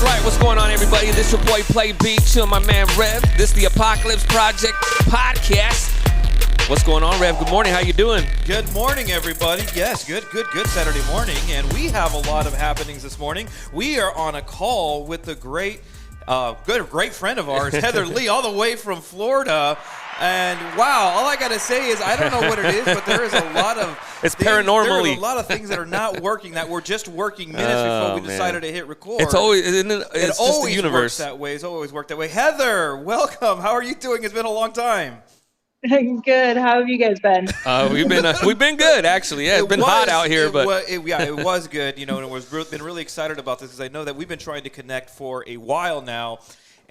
That's right. What's going on, everybody? This your boy Play Beat, chill my man Rev. This the Apocalypse Project podcast. What's going on, Rev? Good morning. How you doing? Good morning, everybody. Yes, good Saturday morning. And we have a lot of happenings this morning. We are on a call with the great friend of ours, Heather Leigh, all the way from Florida. And wow, all I gotta say is I don't know what it is, but there is a lot of paranormally. There's a lot of things that are not working that were just working minutes before we decided to hit record. It's always it's just the universe works that way. It's always worked that way. Heather, welcome. How are you doing? It's been a long time. Good. How have you guys been? We've been good, actually. Yeah, it's been hot out here, but it was good. You know, and been really excited about this because I know that we've been trying to connect for a while now.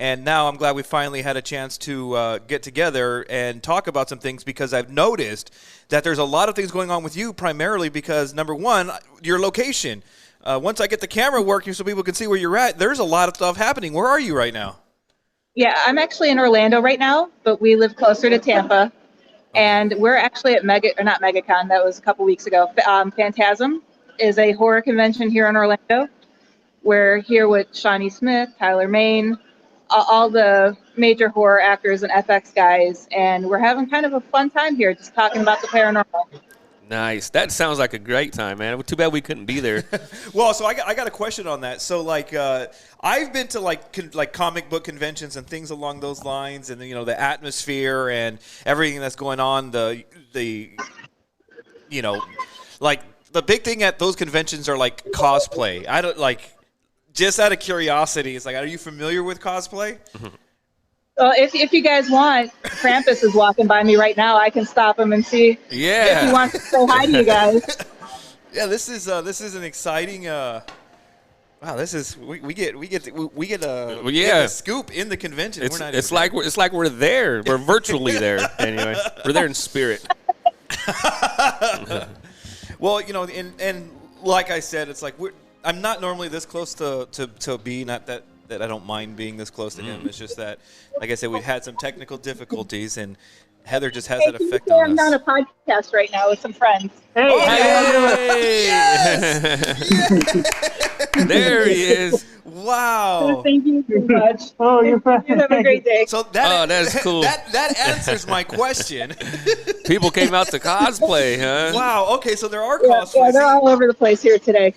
And now I'm glad we finally had a chance to get together and talk about some things because I've noticed that there's a lot of things going on with you primarily because, number one, your location. Once I get the camera working so people can see where you're at, there's a lot of stuff happening. Where are you right now? Yeah, I'm actually in Orlando right now, but we live closer to Tampa. And we're actually at not MegaCon, that was a couple weeks ago. Fantasm is a horror convention here in Orlando. We're here with Shawnee Smith, Tyler Main, all the major horror actors and FX guys, and we're having kind of a fun time here just talking about the paranormal. Nice. That sounds like a great time, man. Too bad we couldn't be there. Well, so I got a question on that. So, I've been to like comic book conventions and things along those lines, and the atmosphere and everything that's going on. The big thing at those conventions are like cosplay. I don't like. Just out of curiosity, it's like, are you familiar with cosplay? Well, if you guys want, Krampus is walking by me right now. I can stop him and see if he wants to say hi to you guys. Yeah, this is an exciting. Wow, this is we get a scoop in the convention. It's like we're there. We're virtually there. Anyway, we're there in spirit. Well, and like I said, it's like I'm not normally this close to B. Not that I don't mind being this close to him. It's just that, like I said, we've had some technical difficulties, and Heather just has that effect on us. I'm on a podcast right now with some friends. Hey! Yes! Yes! There he is. Wow. Thank you so much. Oh, you have a great day. So that's cool. That answers my question. People came out to cosplay, huh? Wow. Okay, so there are cosplays. Yeah, they're all over the place here today.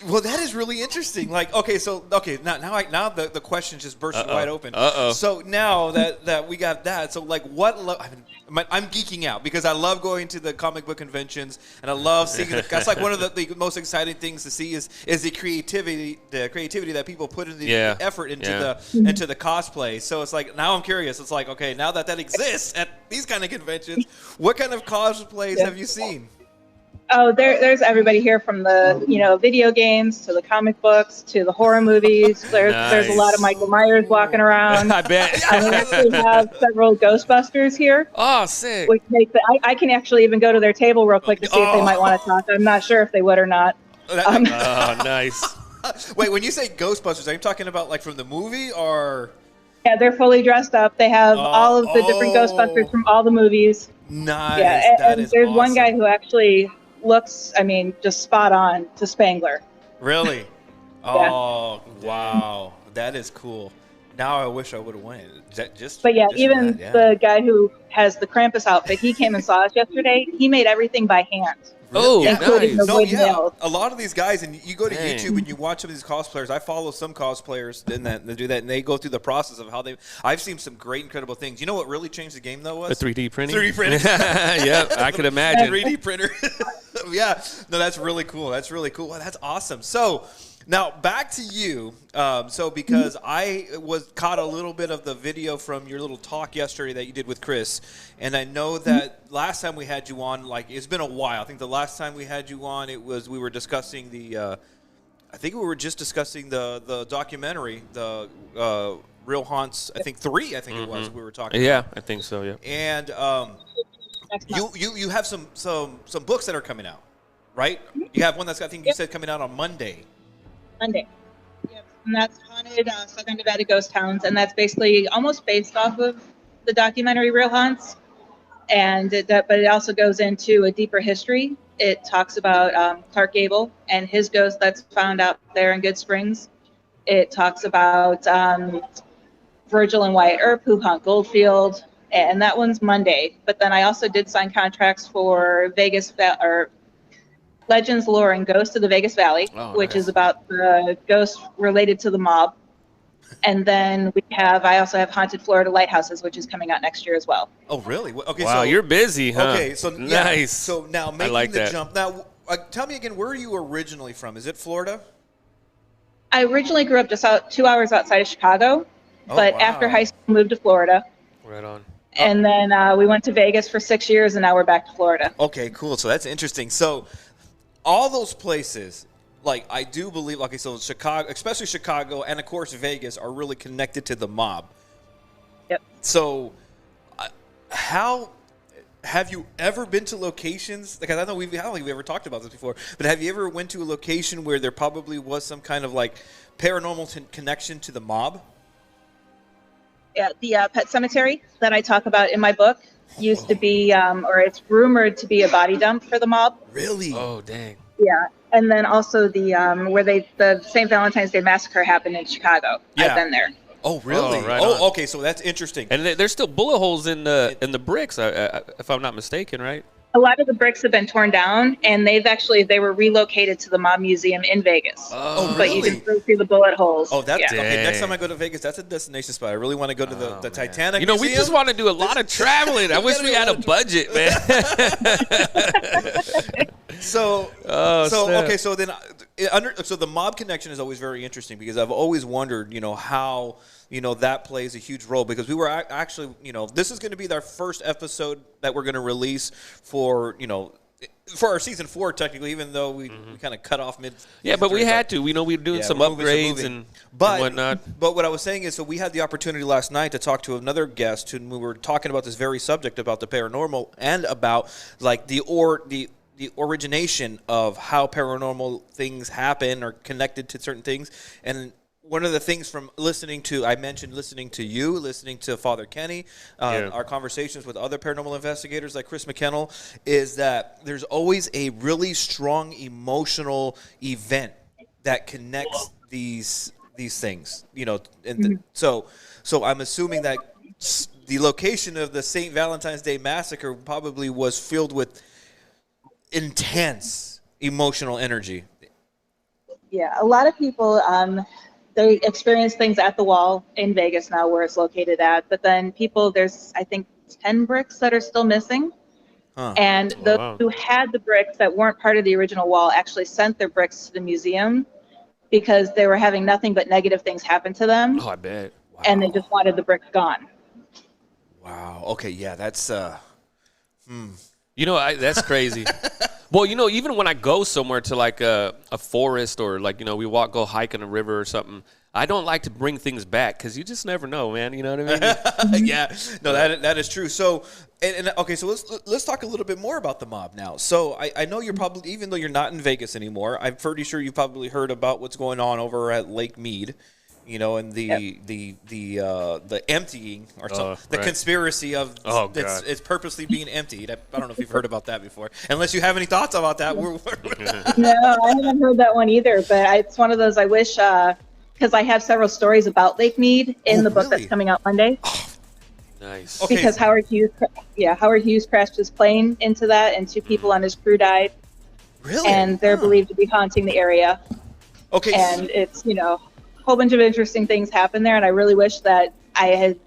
Well, that is really interesting. Now the question just burst wide open. So now that we got that, so like I'm geeking out because I love going to the comic book conventions and I love seeing it. That's like one of the most exciting things to see is the creativity that people put in the effort into the cosplay. So it's like now I'm curious. It's like, okay, now that exists at these kind of conventions, what kind of cosplays have you seen? Oh, there's everybody here from the video games to the comic books to the horror movies. There's a lot of Michael Myers walking around. I bet. We actually have several Ghostbusters here. Oh, sick! Which makes I can actually even go to their table real quick to see if they might want to talk. I'm not sure if they would or not. Oh, nice. Wait, when you say Ghostbusters, are you talking about like from the movie or? Yeah, they're fully dressed up. They have all of the different Ghostbusters from all the movies. Nice. Yeah, and there's awesome. one guy who actually looks, just spot on to Spangler. Really? Oh, wow. That is cool. Now I wish I would have went. The guy who has the Krampus outfit, he came and saw us yesterday. He made everything by hand. Oh, yeah. nice. A lot of these guys, and you go to YouTube and you watch some of these cosplayers. I follow some cosplayers that do that, and they go through the process of how I've seen some great, incredible things. You know what really changed the game, though, was? The 3D printing? 3D printing. Yeah, I could imagine. 3D printer. Yeah. No, that's really cool. That's really cool. Well, that's awesome. So, now, back to you. Because I caught a little bit of the video from your little talk yesterday that you did with Chris, and I know that last time we had you on, it's been a while. I think the last time we had you on, we were discussing the documentary, the Real Haunts. I think 3. I think it was. We were talking. Yeah, about. I think so. Yeah. And you have some books that are coming out, right? You have one that's I think you said coming out on Monday. Yep. And that's Haunted Southern Nevada Ghost Towns, and that's basically almost based off of the documentary Real Haunts, but it also goes into a deeper history. It talks about Clark Gable and his ghost that's found out there in Good Springs. It talks about Virgil and Wyatt Earp, who haunt Goldfield, and that one's Monday. But then I also did sign contracts for or Legends, Lore, and Ghosts of the Vegas Valley, which is about the ghosts related to the mob. And then I also have Haunted Florida Lighthouses, which is coming out next year as well. Oh, really? Okay. Wow, you're busy, huh? Okay, so nice. So now making the jump. Now, tell me again, where are you originally from? Is it Florida? I originally grew up just 2 hours outside of Chicago, but after high school, moved to Florida. Right on. And then we went to Vegas for 6 years, and now we're back to Florida. Okay, cool. So that's interesting. So all those places, like I do believe, okay, so Chicago, especially Chicago, and of course Vegas, are really connected to the mob. Yep. So how have you ever been to locations? Because I don't think we've ever talked about this before, but have you ever went to a location where there probably was some kind of like paranormal connection to the mob? Yeah, the Pet Cemetery that I talk about in my book used to be, or it's rumored to be a body dump for the mob. Really? Oh, dang. Yeah, and then also the where the St. Valentine's Day Massacre happened in Chicago. Yeah. I've been there. Oh, really? Oh, right on. Okay, so that's interesting. And there's still bullet holes in the bricks, if I'm not mistaken, right? A lot of the bricks have been torn down, and they were relocated to the Mob Museum in Vegas. Oh, but really? you can still see the bullet holes. Oh, that's yeah. okay. Next time I go to Vegas, that's a destination spot. I really want to go to the Titanic. You know, Museum. we just want to do a lot of traveling. I wish we had a budget, man. So then the mob connection is always very interesting because I've always wondered, how that plays a huge role because we were actually, this is going to be our first episode that we're going to release for our season 4 technically, even though we kind of cut off mid. Yeah, but we had to. We were doing some upgrades and whatnot. But what I was saying is, so we had the opportunity last night to talk to another guest, and we were talking about this very subject about the paranormal and about like the origination of how paranormal things happen or connected to certain things. And one of the things from listening to you, listening to Father Kenny, our conversations with other paranormal investigators like Chris McKennell, is that there's always a really strong emotional event that connects these things, so I'm assuming that the location of the St. Valentine's Day Massacre probably was filled with intense emotional energy. Yeah, a lot of people they experience things at the wall in Vegas now where it's located at, but then there's I think 10 bricks that are still missing. And those who had the bricks that weren't part of the original wall actually sent their bricks to the museum because they were having nothing but negative things happen to them. Oh, I bet. Wow. And they just wanted the bricks gone. Wow. Okay, yeah, that's that's crazy. Well, even when I go somewhere to like a forest or like, we go hike in a river or something, I don't like to bring things back because you just never know, man. You know what I mean? Yeah. No, that is true. So, okay, so let's talk a little bit more about the mob now. So I know you're probably, even though you're not in Vegas anymore, I'm pretty sure you've probably heard about what's going on over at Lake Mead. And the emptying or something, the conspiracy of it's purposely being emptied. I don't know if you've heard about that before. Unless you have any thoughts about that. No, I haven't heard that one either. But it's one of those I wish because I have several stories about Lake Mead in the book that's coming out Monday. Oh, nice. Okay. Because Howard Hughes crashed his plane into that, and 2 people on his crew died. Really? And they're believed to be haunting the area. Okay. And it's whole bunch of interesting things happen there, and I really wish that I had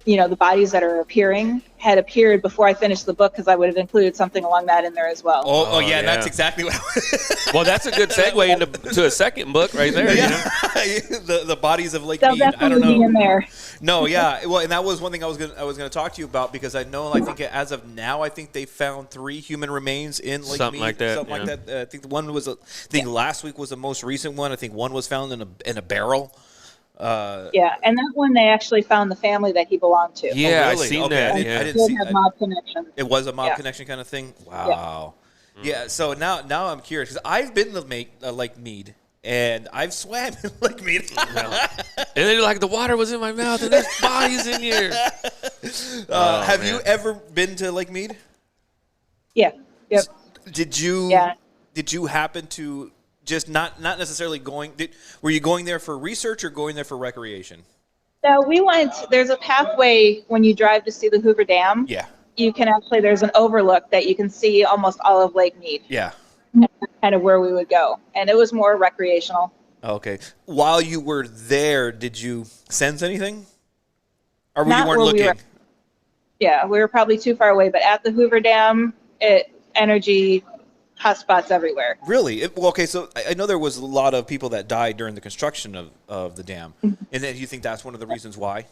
the bodies that are appearing had appeared before I finished the book because I would have included something along that in there as well. Oh yeah, that's exactly what well, that's a good segue into a second book right there. Yeah. The bodies of Lake They'll Mead. I don't know. Be in there. No, yeah. Well, and that was one thing I was gonna talk to you about because I think as of now, I think they found 3 human remains in Lake Something Mead. like that. Something like that. I think one was. Last week was the most recent one. I think one was found in a barrel. Yeah, and that one they actually found the family that he belonged to. Yeah, really? I seen Okay, that. I Yeah. didn't see that. Mob connection. It was a mob connection kind of thing. Wow. Yeah. So now I'm curious because I've been to Lake Mead and I've swam in Lake Mead. And then you're like, the water was in my mouth and there's bodies in here. Have you ever been to Lake Mead? Yeah. Yep. Did you? Yeah. Did you happen to just not necessarily going? Were you going there for research or going there for recreation? No, we went. There's a pathway when you drive to see the Hoover Dam. Yeah. You can actually. There's an overlook that you can see almost all of Lake Mead. Yeah. And that's kind of where we would go, and it was more recreational. Okay. While you were there, did you sense anything? Or Not you weren't where looking? We were probably too far away, but at the Hoover Dam, energy hotspots everywhere. Really? Okay, so I know there was a lot of people that died during the construction of the dam. And then you think that's one of the reasons why?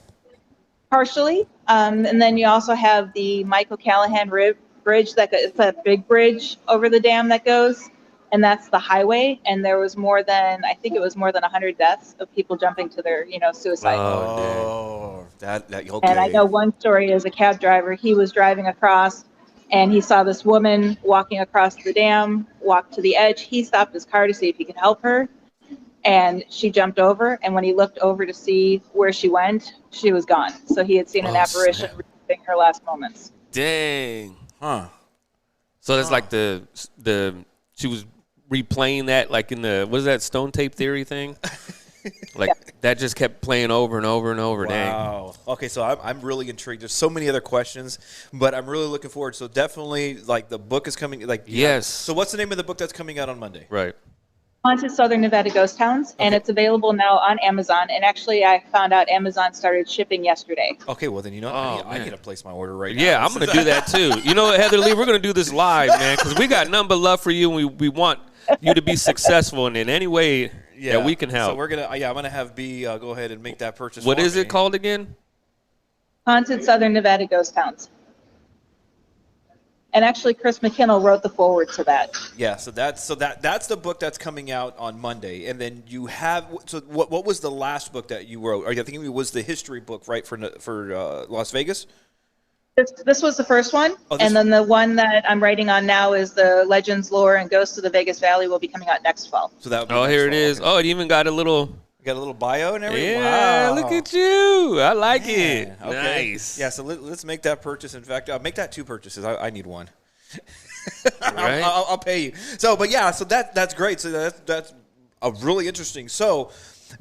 Partially. And then you also have the Michael Callahan Bridge. It's a big bridge over the dam that goes, and that's the highway. And there was I think it was more than 100 deaths of people jumping to their, suicide. Oh, that okay. And I know one story is a cab driver. He was driving across, and he saw this woman walking across the dam, walk to the edge. He stopped his car to see if he could help her, and she jumped over. And when he looked over to see where she went, she was gone. So he had seen an apparition reliving her last moments. Dang. Huh. So that's like the she was replaying that like in the, what is that, stone tape theory thing? Like that just kept playing over and over and over. Wow. Dang. Okay, so I'm really intrigued. There's so many other questions, but I'm really looking forward. So definitely, like, the book is coming. Like, yes. So what's the name of the book that's coming out on Monday? Right. Haunted Southern Nevada Ghost Towns, and it's available now on Amazon. And actually, I found out Amazon started shipping yesterday. Okay, well then I need to place my order right now. Yeah, I'm gonna do that too. You know what, Heather Lee, we're gonna do this live, man, because we got nothing but love for you, and we want you to be successful in any way that we can help. So I'm gonna have B go ahead and make that purchase. What is it called again? Haunted Southern Nevada Ghost Towns. And actually, Chris McKinnell wrote the foreword to that. Yeah, so that's the book that's coming out on Monday, and then you have. So what was the last book that you wrote? I think it was the history book, right, for Las Vegas. This was the first one, and then the one that I'm writing on now is the Legends, Lore, and Ghosts of the Vegas Valley will be coming out next fall. So that. Here it is. Okay. Oh, it even got a little. Got a little bio and everything? Yeah, wow. Look at you. I like it. Okay. Nice. Yeah, so let's make that purchase. In fact, make that 2 purchases. I need one. Right? I'll pay you. So, but yeah, so that's great. So that's a really interesting. So,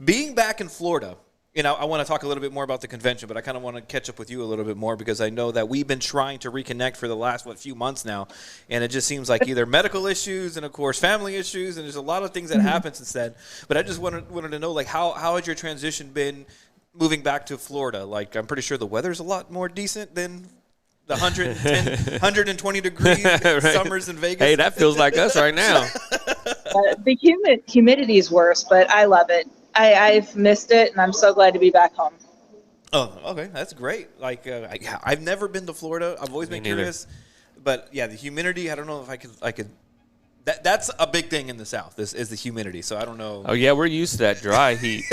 being back in Florida, I want to talk a little bit more about the convention, but I kind of want to catch up with you a little bit more because I know that we've been trying to reconnect for the last, few months now, and it just seems like either medical issues and, of course, family issues, and there's a lot of things that happen since then. But I just wanted to know, like, how has your transition been moving back to Florida? Like, I'm pretty sure the weather's a lot more decent than the 120 degree right. summers in Vegas. Hey, that feels like us right now. The humidity's worse, but I love it. I've missed it, and I'm so glad to be back home. Oh, okay, that's great. Like, I've never been to Florida. I've always been curious, but yeah, the humidity. I don't know if I could. That's a big thing in the South. Is the humidity. So I don't know. Oh yeah, we're used to that dry heat.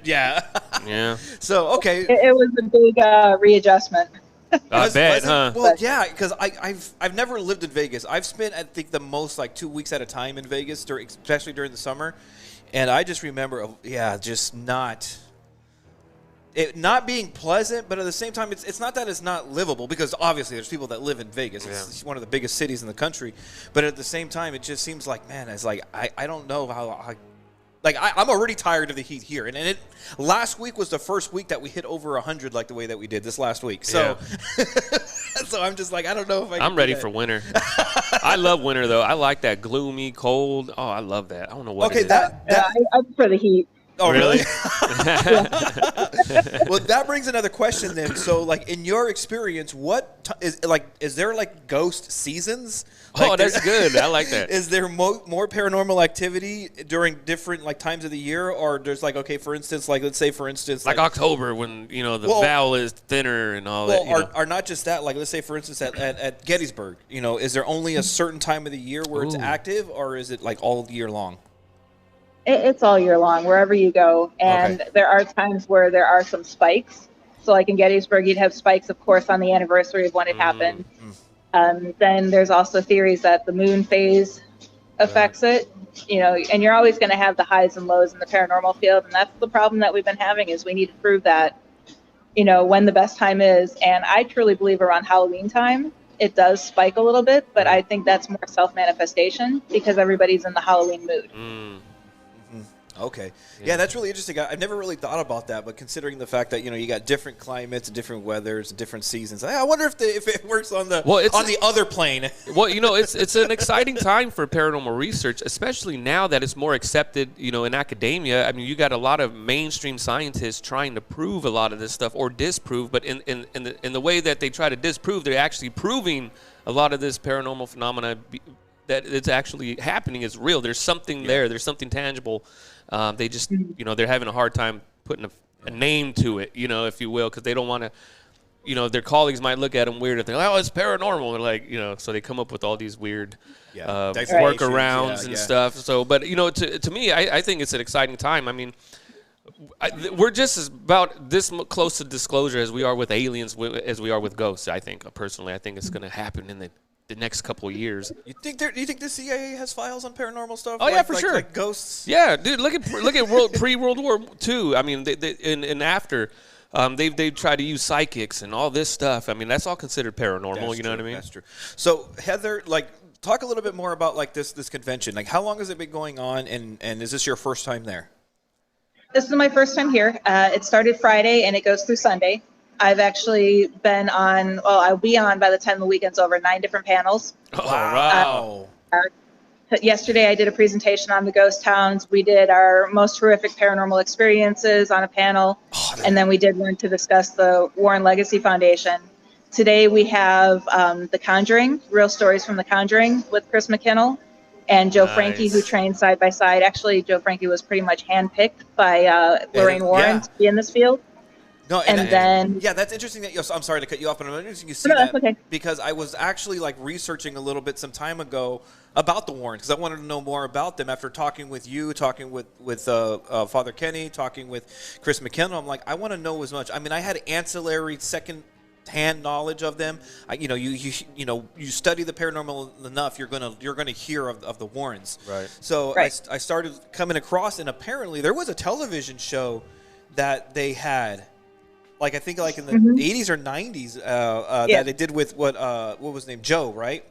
Yeah. So okay, it was a big readjustment. I bet, huh? Well, yeah, because I've never lived in Vegas. I've spent, I think, the most like 2 weeks at a time in Vegas, especially during the summer. And I just remember, just not being pleasant, but at the same time, it's not that it's not livable, because obviously there's people that live in Vegas. It's one of the biggest cities in the country. But at the same time, it just seems like, man, it's like, I don't know how I'm already tired of the heat here. And last week was the first week that we hit over 100 like the way that we did this last week. So, so I'm just like, I don't know if I'm ready for winter. I love winter, though. I like that gloomy, cold. Oh, I love that. I don't know what it is. I prefer the heat. Oh, really? Well, that brings another question then. So, like, in your experience, is there like ghost seasons? Like, that's good. I like that. Is there more paranormal activity during different like times of the year, or there's like, okay, for instance, like let's say for instance, like October when the vowel is thinner and all that. Or not just that. Like let's say for instance at Gettysburg, is there only a certain time of the year where it's active, or is it like all year long? It's all year long, wherever you go. And there are times where there are some spikes. So like in Gettysburg, you'd have spikes, of course, on the anniversary of when it happened. Then there's also theories that the moon phase affects it, and you're always going to have the highs and lows in the paranormal field. And that's the problem that we've been having, is we need to prove that, when the best time is. And I truly believe around Halloween time it does spike a little bit, but I think that's more self-manifestation because everybody's in the Halloween mood. Okay. Yeah, that's really interesting. I've never really thought about that, but considering the fact that, you got different climates, different weathers, different seasons, I wonder if it works on the other plane. Well, it's an exciting time for paranormal research, especially now that it's more accepted, in academia. I mean, you got a lot of mainstream scientists trying to prove a lot of this stuff or disprove, but in the way that they try to disprove, they're actually proving a lot of this paranormal phenomena that it's actually happening is real. There's something there. There's something tangible. They just, they're having a hard time putting a name to it, if you will, because they don't want to, their colleagues might look at them weird if they're like, oh, it's paranormal. And like, so they come up with all these weird workarounds and stuff. So, but, to me, I think it's an exciting time. I mean, we're just as about this close to disclosure as we are with aliens, as we are with ghosts, I think. Personally, I think it's going to happen in the next couple of years. Do you think the CIA has files on paranormal stuff? Oh, yeah, for sure. Like ghosts? Yeah, dude, look at pre-World War II. I mean, and after, they've tried to use psychics and all this stuff. I mean, that's all considered paranormal, you know what I mean? That's true. So, Heather, talk a little bit more about, this convention. How long has it been going on, and is this your first time there? This is my first time here. It started Friday, and it goes through Sunday. I've actually been on, I'll be on by the time the weekend's over, 9 different panels. Oh, wow. Yesterday, I did a presentation on the ghost towns. We did our most horrific paranormal experiences on a panel, and then we did one to discuss the Warren Legacy Foundation. Today, we have The Conjuring, Real Stories from The Conjuring with Chris McKinnell and Joe Franke, who trained side by side. Actually, Joe Franke was pretty much handpicked by Lorraine Warren to be in this field. No, and then that's interesting that I'm sorry to cut you off, but I'm interesting you see that because I was actually researching a little bit some time ago about the Warrens because I wanted to know more about them after talking with you, talking with Father Kenny, talking with Chris McKenna. I'm like, I want to know as much. I mean, I had ancillary second-hand knowledge of them. You study the paranormal enough, you're gonna hear of the Warrens. Right. So I started coming across, and apparently there was a television show that they had. I think in the 80s or 90s that they did with what was his name? Joe, right?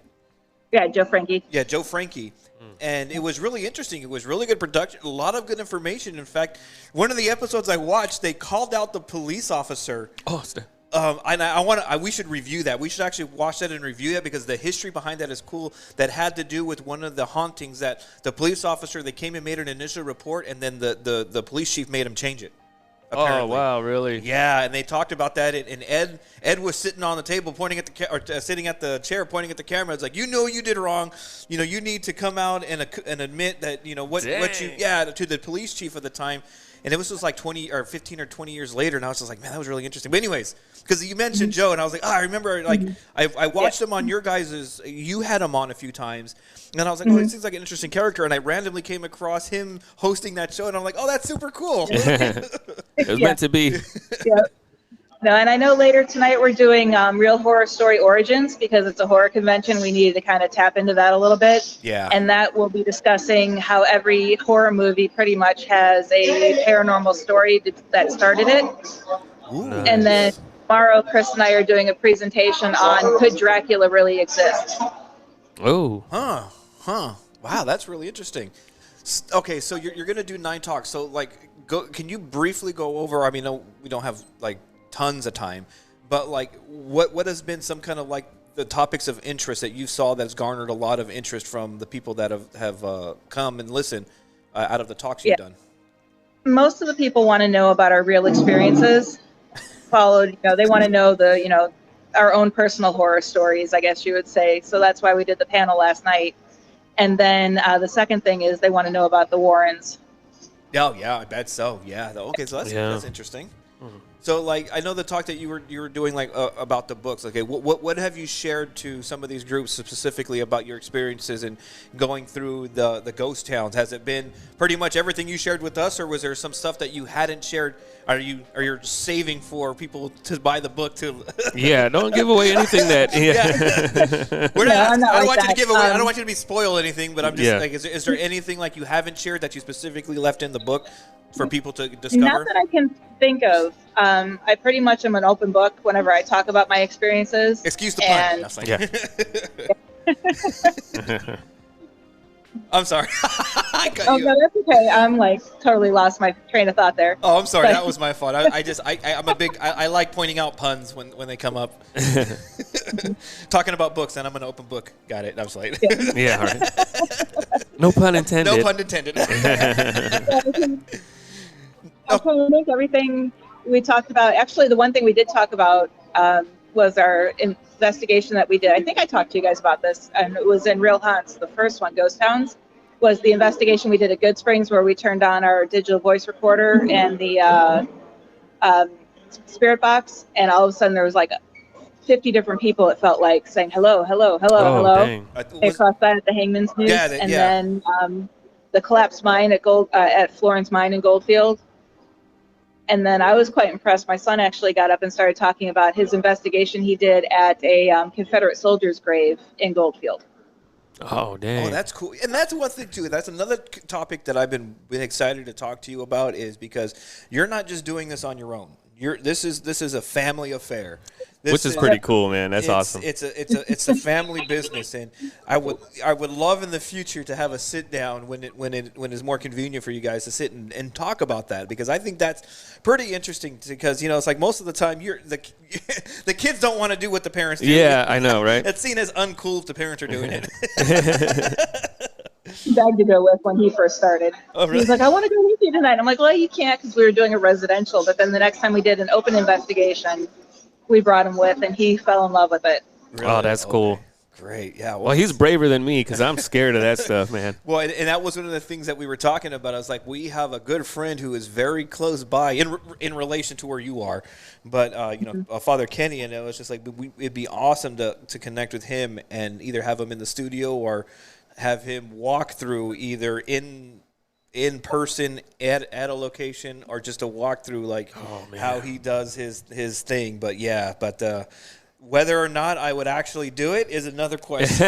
Yeah, Joe Franke. Yeah, Joe Franke. And it was really interesting. It was really good production, a lot of good information. In fact, one of the episodes I watched, they called out the police officer. And we should review that. We should actually watch that and review that because the history behind that is cool. That had to do with one of the hauntings that the police officer, they came and made an initial report, and then the police chief made him change it. Apparently. Oh wow! Really? Yeah, and they talked about that. And Ed was sitting on the table, pointing at the sitting at the chair, pointing at the camera. It's like, you did wrong. You need to come out and admit that what you to the police chief at the time. And it was just 20 or 15 or 20 years later, and I was just like, man, that was really interesting. But anyways, because you mentioned Joe, and I was like, I remember I watched him on your guys'. You had him on a few times, and I was like, he seems like an interesting character. And I randomly came across him hosting that show, and I'm like, oh, that's super cool. It was meant to be. Yeah. No, and I know later tonight we're doing Real Horror Story Origins because it's a horror convention. We needed to kind of tap into that a little bit. Yeah. And that will be discussing how every horror movie pretty much has a paranormal story that started it. Ooh, nice. And then tomorrow, Chris and I are doing a presentation on could Dracula really exist? Oh. Huh. Wow, that's really interesting. Okay, so you're going to do 9 talks. So, can you briefly go over, I mean, no, we don't have, tons of time, but what has been some kind of the topics of interest that you saw that's garnered a lot of interest from the people that have come and listened out of the talks you've done? Most of the people want to know about our real experiences. They want to know our own personal horror stories, I guess you would say. So that's why we did the panel last night. And then the second thing is they want to know about the Warrens. Oh yeah, I bet so. Yeah. Okay, so that's interesting. Mm-hmm. So, I know the talk that you were doing, about the books. Okay, what have you shared to some of these groups specifically about your experiences and going through the ghost towns? Has it been pretty much everything you shared with us, or was there some stuff that you hadn't shared? Are you saving for people to buy the book to? Yeah, don't give away anything that. Yeah. I don't want you to give away. I don't want you to be spoiled anything, but I'm just is there anything you haven't shared that you specifically left in the book for people to discover? Not that I can think of. I pretty much am an open book whenever I talk about my experiences. Excuse the pun. I'm sorry. I cut you. No, that's okay. I'm like totally lost my train of thought there. Oh, I'm sorry. That was my fault. I like pointing out puns when they come up. Talking about books, and I'm an open book. Got it. I was like, yeah, all right. No pun intended. No pun intended. I think everything we talked about. Actually, the one thing we did talk about was our investigation that we did. I think I talked to you guys about this, and it was in Real Haunts. The first one, Ghost Towns, was the investigation we did at Good Springs, where we turned on our digital voice recorder and the spirit box, and all of a sudden there was like 50 different people, it felt like, saying hello, hello, hello, hello. Dang. Across that at the Hangman's Noose. Then the collapsed mine at Florence Mine in Goldfield. And then I was quite impressed. My son actually got up and started talking about his investigation he did at a Confederate soldier's grave in Goldfield. Oh, dang. Oh, that's cool. And that's one thing, too. That's another topic that I've been excited to talk to you about, is because you're not just doing this on your own. This is a family affair. Which is pretty cool, man. That's awesome. It's a family business, and I would love in the future to have a sit down when it's more convenient for you guys to sit and talk about that, because I think that's pretty interesting, because it's like most of the time the kids don't want to do what the parents do. Yeah, I know, right? It's seen as uncool if the parents are doing it. Begged to go with when he first started. Oh, really? He was like, I want to go with you tonight. I'm like, well, you can't, because we were doing a residential. But then the next time we did an open investigation, we brought him with, and he fell in love with it. Really? Oh, that's cool. Great, yeah. Well, he's braver than me, because I'm scared of that stuff, man. Well, and that was one of the things that we were talking about. I was like, we have a good friend who is very close by in relation to where you are. But, Father Kenny, and it was just like, it'd be awesome to connect with him and either have him in the studio or have him walk through either in person at a location, or just a walk through how he does his thing. But whether or not I would actually do it is another question.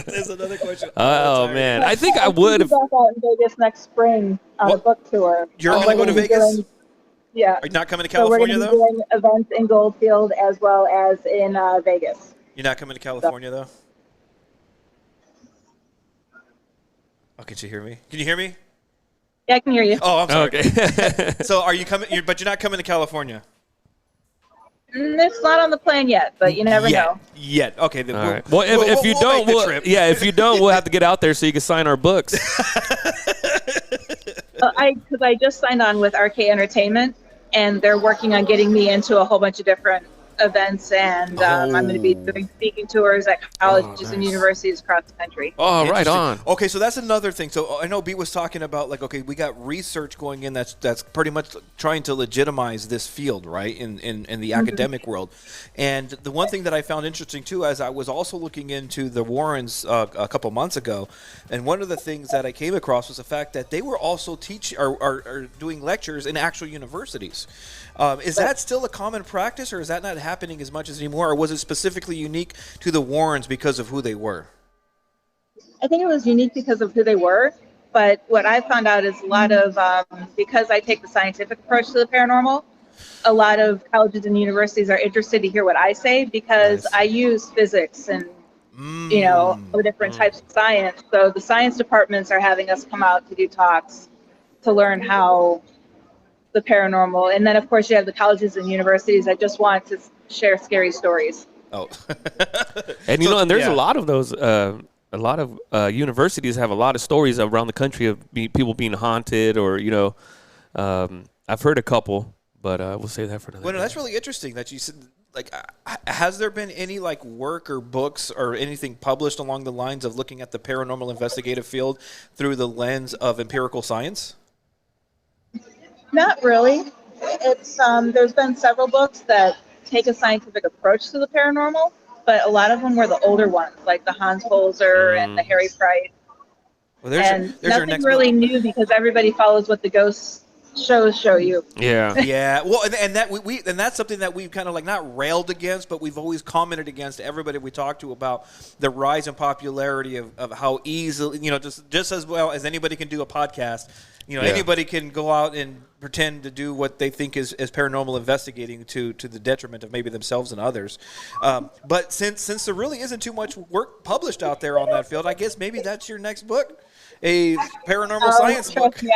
Is another question. Oh man, I think I would. Back out in Vegas next spring on a book tour. You're going to go to Vegas? Yeah. Are you not coming to California, so we're going to be doing events in Goldfield as well as in Vegas. You're not coming to California, though? Oh, can you hear me? Can you hear me? Yeah, I can hear you. Oh, I'm sorry. Okay. So are you coming? But you're not coming to California? It's not on the plan yet, but you never know. Yet. Okay. Then all right. Well, if you don't, we'll have to get out there so you can sign our books. Because I just signed on with RK Entertainment, and they're working on getting me into a whole bunch of different events, and I'm going to be doing speaking tours at colleges and universities across the country. Oh, right on. Okay, so that's another thing. So I know B was talking about we got research going in that's pretty much trying to legitimize this field, right, in the academic world. And the one thing that I found interesting too, as I was also looking into the Warrens a couple months ago, and one of the things that I came across was the fact that they were also doing lectures in actual universities. Is that still a common practice, or is that not happening as much as anymore, or was it specifically unique to the Warrens because of who they were? I think it was unique because of who they were, but what I found out is a lot of, because I take the scientific approach to the paranormal, a lot of colleges and universities are interested to hear what I say, because I use physics and different types of science. So the science departments are having us come out to do talks to learn how the paranormal, and then of course you have the colleges and universities that just want to share scary stories. Oh, and and there's a lot of those. A lot of universities have a lot of stories around the country of people being haunted, or I've heard a couple, but we'll save that for another. Well, no, that's really interesting that you said. Has there been any work or books or anything published along the lines of looking at the paranormal investigative field through the lens of empirical science? Not really. It's there's been several books that take a scientific approach to the paranormal, but a lot of them were the older ones, like the Hans Holzer and the Harry Price. Well, there's nothing really new, because everybody follows what the ghost shows show you. Yeah. Yeah. Well, and that's something that we've kind of not railed against, but we've always commented against everybody we talk to about the rise in popularity of how easily, just as well as anybody can do a podcast. anybody can go out and pretend to do what they think is paranormal investigating to the detriment of maybe themselves and others. But since there really isn't too much work published out there on that field, I guess maybe that's your next book, a paranormal science book. Yeah,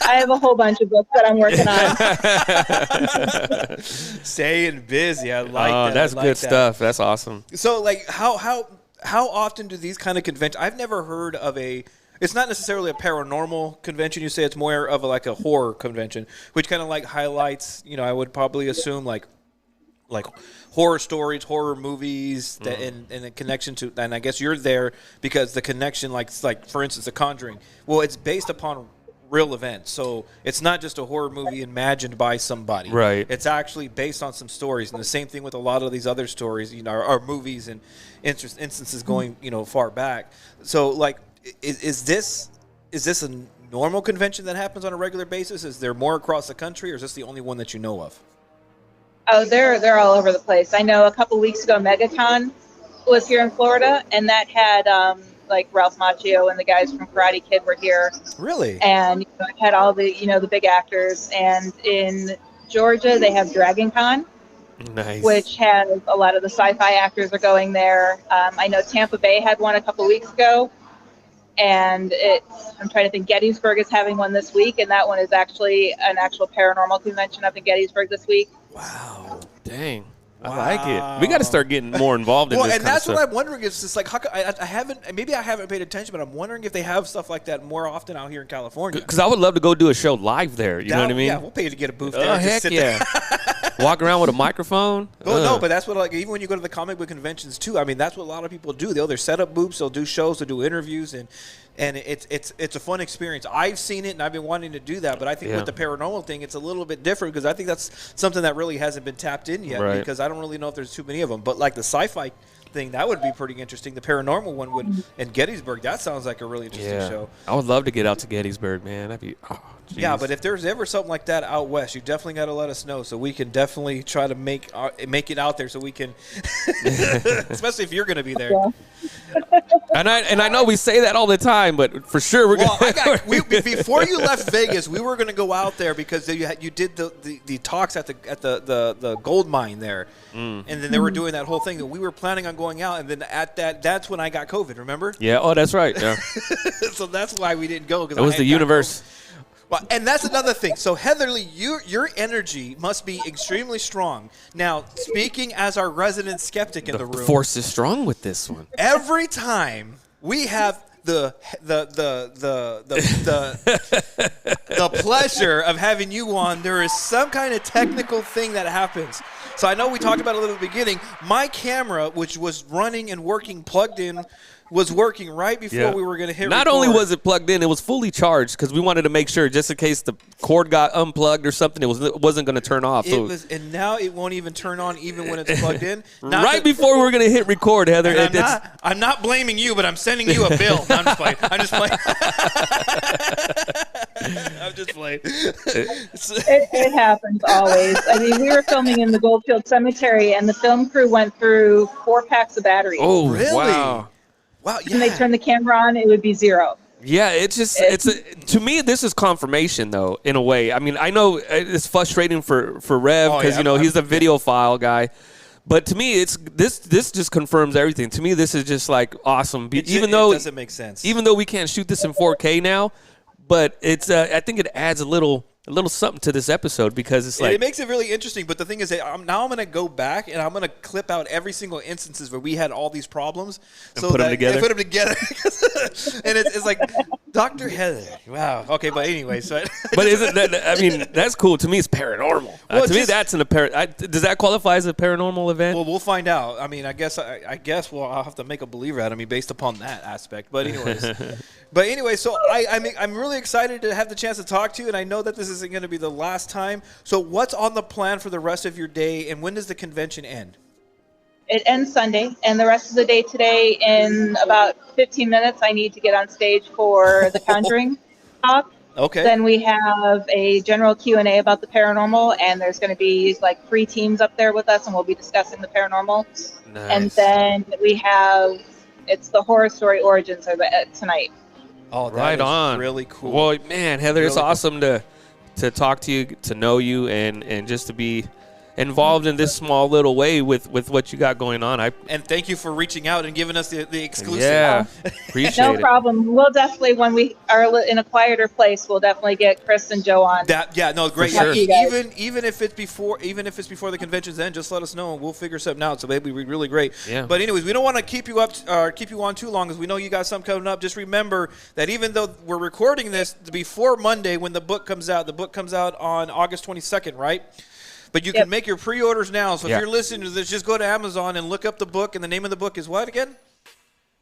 I have a whole bunch of books that I'm working on. Staying busy. I like that. That's good stuff. That's awesome. So, like, how often do these kind of conventions? I've never heard of it's not necessarily a paranormal convention. You say it's more of like a horror convention, which kind of like highlights, I would probably assume like horror stories, horror movies, and the connection to, and I guess you're there because the connection, like for instance, The Conjuring. Well, it's based upon real events, so it's not just a horror movie imagined by somebody. Right. It's actually based on some stories, and the same thing with a lot of these other stories, are movies and instances going, far back. So, like, is this a normal convention that happens on a regular basis? Is there more across the country, or is this the only one that you know of? Oh, they're all over the place. I know a couple weeks ago, MegaCon was here in Florida, and that had like Ralph Macchio and the guys from Karate Kid were here. Really? And it had all the the big actors. And in Georgia, they have Dragon Con. Nice. Which has a lot of the sci-fi actors are going there. I know Tampa Bay had one a couple weeks ago. And I'm trying to think, Gettysburg is having one this week, and that one is actually an actual paranormal convention up in Gettysburg this week. Wow. Dang. I like it. We got to start getting more involved in this kind of stuff. Well, and that's what I'm wondering. Is just like, I haven't paid attention, but I'm wondering if they have stuff like that more often out here in California. Because I would love to go do a show live there. You know what I mean? Yeah, we'll pay you to get a booth there. Heck yeah. Walk around with a microphone. No, but that's what, like, even when you go to the comic book conventions too, I mean, that's what a lot of people do. They'll set up booths, they'll do shows, they'll do interviews, and it's a fun experience. I've seen it, and I've been wanting to do that, but I think with the paranormal thing, it's a little bit different because I think that's something that really hasn't been tapped in yet because I don't really know if there's too many of them. But like the sci-fi thing, that would be pretty interesting. The paranormal one would, and Gettysburg, that sounds like a really interesting show. I would love to get out to Gettysburg, man. That'd be, yeah, but if there's ever something like that out west, you definitely got to let us know so we can definitely try to make it out there so we can, especially if you're going to be there. And I know we say that all the time, but for sure we're going. Before you left Vegas, we were going to go out there because you did the talks at the gold mine there, and then they were doing that whole thing. And we were planning on going out, and then that's when I got COVID. Remember? Yeah. Oh, that's right. Yeah. So that's why we didn't go. It was the universe. Well, and that's another thing. So, Heatherly, your energy must be extremely strong. Now, speaking as our resident skeptic in the room, the force is strong with this one. Every time we have the pleasure of having you on, there is some kind of technical thing that happens. So I know we talked about it a little at the beginning. My camera, which was running and working, plugged in, was working right before we were going to hit Not record. only was it plugged in, it was fully charged because we wanted to make sure just in case the cord got unplugged or something, it wasn't going to turn off. And now it won't even turn on even when it's plugged in. Before we were going to hit record, Heather. I'm not blaming you, but I'm sending you a bill. No, I'm just playing. I'm just playing. It happens always. I mean, we were filming in the Goldfield Cemetery, and the film crew went through 4 packs of batteries. Oh, really? Wow. Wow, yeah. When they turn the camera on, it would be 0. Yeah, to me, this is confirmation, though, in a way. I mean, I know it's frustrating for Rev because, he's a videophile guy. But to me, this just confirms everything. To me, this is just, like, awesome. It doesn't make sense. Even though we can't shoot this in 4K now, but it's I think it adds a little something to this episode because it's like it makes it really interesting. But the thing is that I'm going to go back and I'm going to clip out every single instances where we had all these problems and put them together. And it's like Dr. Heather. Wow. Okay, but anyway, so but isn't that? I mean, that's cool. To me, it's paranormal. To me, that's does that qualify as a paranormal event? Well, we'll find out. I mean, I guess I'll have to make a believer out of me based upon that aspect. But anyways, so I'm really excited to have the chance to talk to you, and I know that this isn't going to be the last time. So what's on the plan for the rest of your day, and when does the convention end? It ends Sunday, and the rest of the day today, in about 15 minutes, I need to get on stage for the Conjuring talk. Okay. Then we have a general Q&A about the paranormal, and there's going to be like 3 teams up there with us, and we'll be discussing the paranormal. Nice. And then we have, it's the horror story origins tonight. Oh, that right is on. really cool. Well, man, Heather, really it's awesome to talk to you, to know you, and just to be involved in this small little way with what you got going on. And thank you for reaching out and giving us the exclusive. Yeah, appreciate No it. problem. We'll definitely, when we are in a quieter place, we'll definitely get Chris and Joe on. Great. sure. Even if it's before the convention's end, just let us know and we'll figure something out. So maybe we'd be really great. Yeah. But anyways, we don't want to keep you on too long, because we know you got something coming up. Just remember that even though we're recording this before Monday, when the book comes out on August 22nd, right? But you can make your pre-orders now. So if you're listening to this, just go to Amazon and look up the book. And the name of the book is what again?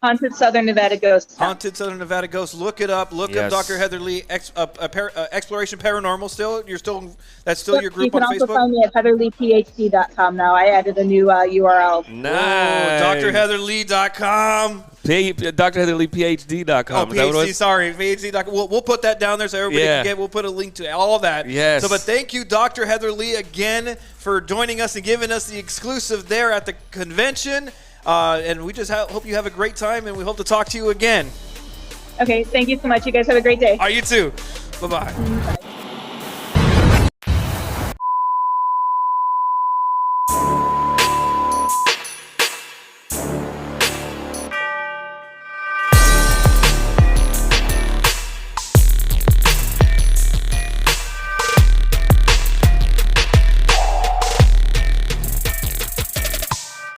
Haunted Southern Nevada Ghosts. Haunted Southern Nevada Ghosts. Look it up. Look up Dr. Heather Leigh, Exploration Paranormal. That's still your group on Facebook? You can also find me at heatherleighphd.com now. I added a new URL. Nice. drheatherleigh.com. drheatherleighphd.com. Oh, PhD, sorry. PhD.com. We'll put that down there so everybody can get. We'll put a link to all of that. Yes. But thank you, Dr. Heather Leigh, again for joining us and giving us the exclusive there at the convention. And we just hope you have a great time, and we hope to talk to you again. Okay, thank you so much. You guys have a great day. All right, you too. Bye-bye. Bye.